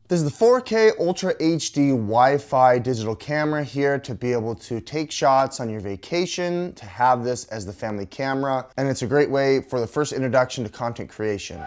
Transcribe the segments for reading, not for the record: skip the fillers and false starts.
This is the 4K Ultra HD Wi-Fi digital camera here to be able to take shots on your vacation, to have this as the family camera, and it's a great way for the first introduction to content creation.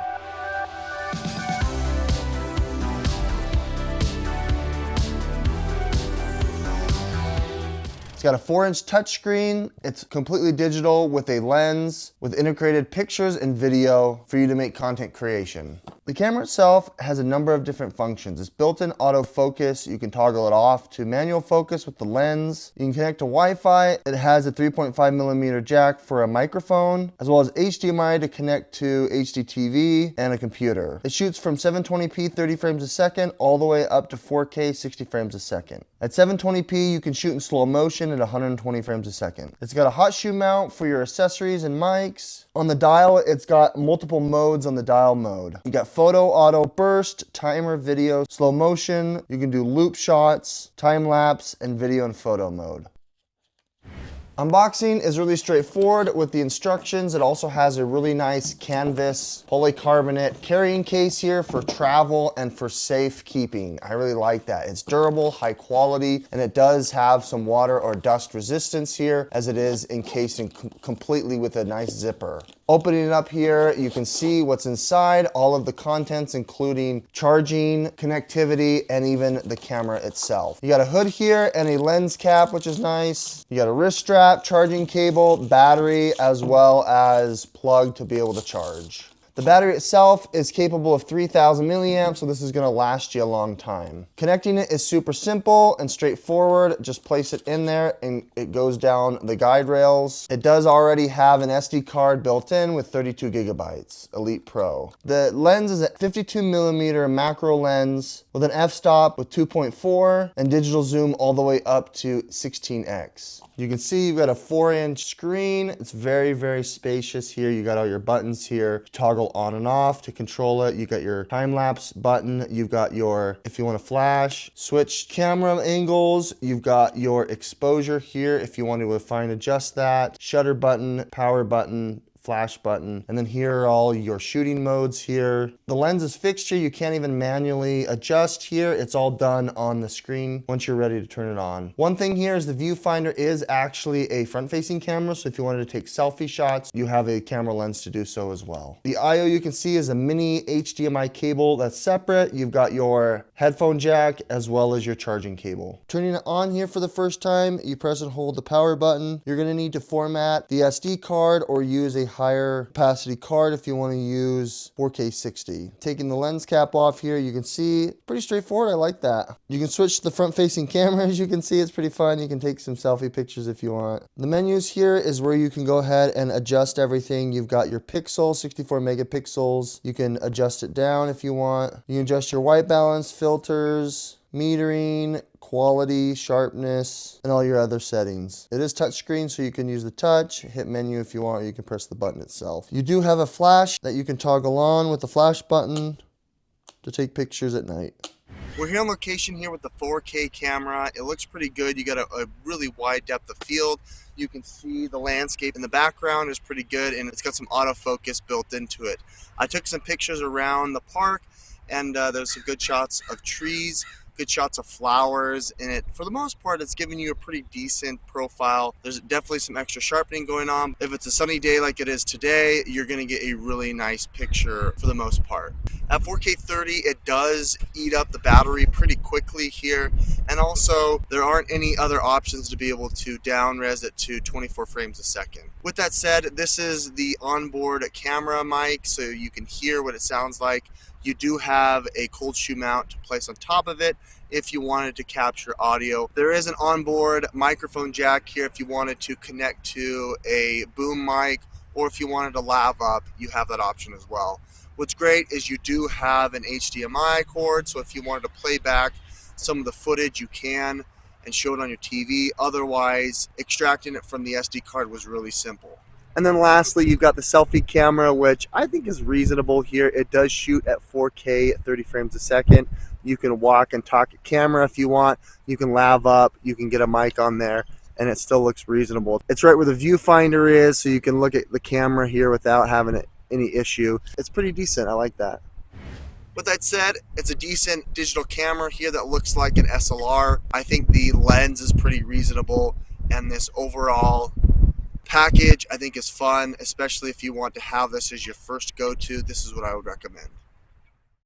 It's got a 4-inch touchscreen. It's completely digital with a lens with integrated pictures and video for you to make content creation. The camera itself has a number of different functions. It's built-in autofocus. You can toggle it off to manual focus with the lens. You can connect to Wi-Fi. It has a 3.5mm jack for a microphone, as well as HDMI to connect to HD TV and a computer. It shoots from 720p 30 frames a second all the way up to 4K 60 frames a second. At 720p, you can shoot in slow motion at 120 frames a second. It's got a hot shoe mount for your accessories and mics. On the dial, it's got multiple modes on the dial mode. You got photo, auto, burst, timer, video, slow motion. You can do loop shots, time lapse, and video and photo mode. Unboxing is really straightforward with the instructions. It also has a really nice canvas polycarbonate carrying case here for travel and for safe keeping. I really like that. It's durable, high quality, and it does have some water or dust resistance here as it is encased completely with a nice zipper. Opening it up here, you can see what's inside, all of the contents, including charging, connectivity, and even the camera itself. You got a hood here and a lens cap, which is nice. You got a wrist strap, charging cable, battery, as well as plug to be able to charge. The battery itself is capable of 3,000 milliamps, so this is going to last you a long time. Connecting it is super simple and straightforward. Just place it in there and it goes down the guide rails. It does already have an SD card built in with 32 gigabytes, Elite Pro. The lens is a 52mm macro lens with an f-stop with 2.4 and digital zoom all the way up to 16x. You can see you've got a 4-inch screen. It's very, very spacious here. You got all your buttons here. Toggle on and off to control it. You got your time-lapse button. You've got your, if you want to flash, switch camera angles. You've got your exposure here if you want to fine adjust that. Shutter button, power button, flash button, and then here are all your shooting modes here. The lens is fixed here. You can't even manually adjust here. It's all done on the screen once you're ready to turn it on. One thing here is the viewfinder is actually a front-facing camera, so if you wanted to take selfie shots, you have a camera lens to do so as well. The I/O you can see is a mini HDMI cable that's separate. You've got your headphone jack as well as your charging cable. Turning it on here for the first time, you press and hold the power button. You're gonna need to format the SD card or use a higher capacity card if you want to use 4K 60. Taking the lens cap off here, you can see pretty straightforward. I like that. You can switch to the front facing camera. As you can see, it's pretty fun. You can take some selfie pictures if you want. The menus here is where you can go ahead and adjust everything. You've got your pixel, 64 megapixels. You can adjust it down if you want. You can adjust your white balance, filters, metering, quality, sharpness, and all your other settings. It is touchscreen, so you can use the touch, hit menu if you want, or you can press the button itself. You do have a flash that you can toggle on with the flash button to take pictures at night. We're here on location here with the 4K camera. It looks pretty good. You got a really wide depth of field. You can see the landscape in the background is pretty good, and it's got some autofocus built into it. I took some pictures around the park, and there's some good shots of trees, good shots of flowers in it. For the most part, it's giving you a pretty decent profile. There's definitely some extra sharpening going on. If it's a sunny day like it is today, you're gonna get a really nice picture for the most part. At 4K 30, it does eat up the battery pretty quickly here. And also, there aren't any other options to be able to down res it to 24 frames a second. With that said, this is the onboard camera mic, so you can hear what it sounds like. You do have a cold shoe mount to place on top of it if you wanted to capture audio. There is an onboard microphone jack here if you wanted to connect to a boom mic, or if you wanted to lav up, you have that option as well. What's great is you do have an HDMI cord, so if you wanted to play back some of the footage, you can and show it on your TV. Otherwise, extracting it from the SD card was really simple. And then lastly, you've got the selfie camera, which I think is reasonable here. It does shoot at 4K 30 frames a second. You can walk and talk at camera if you want. You can lav up, you can get a mic on there, and it still looks reasonable. It's right where the viewfinder is, so you can look at the camera here without having any issue. It's pretty decent. I like that. With that said, it's a decent digital camera here that looks like an SLR. I think the lens is pretty reasonable, and this overall package I think is fun, especially if you want to have this as your first go-to. This is what I would recommend.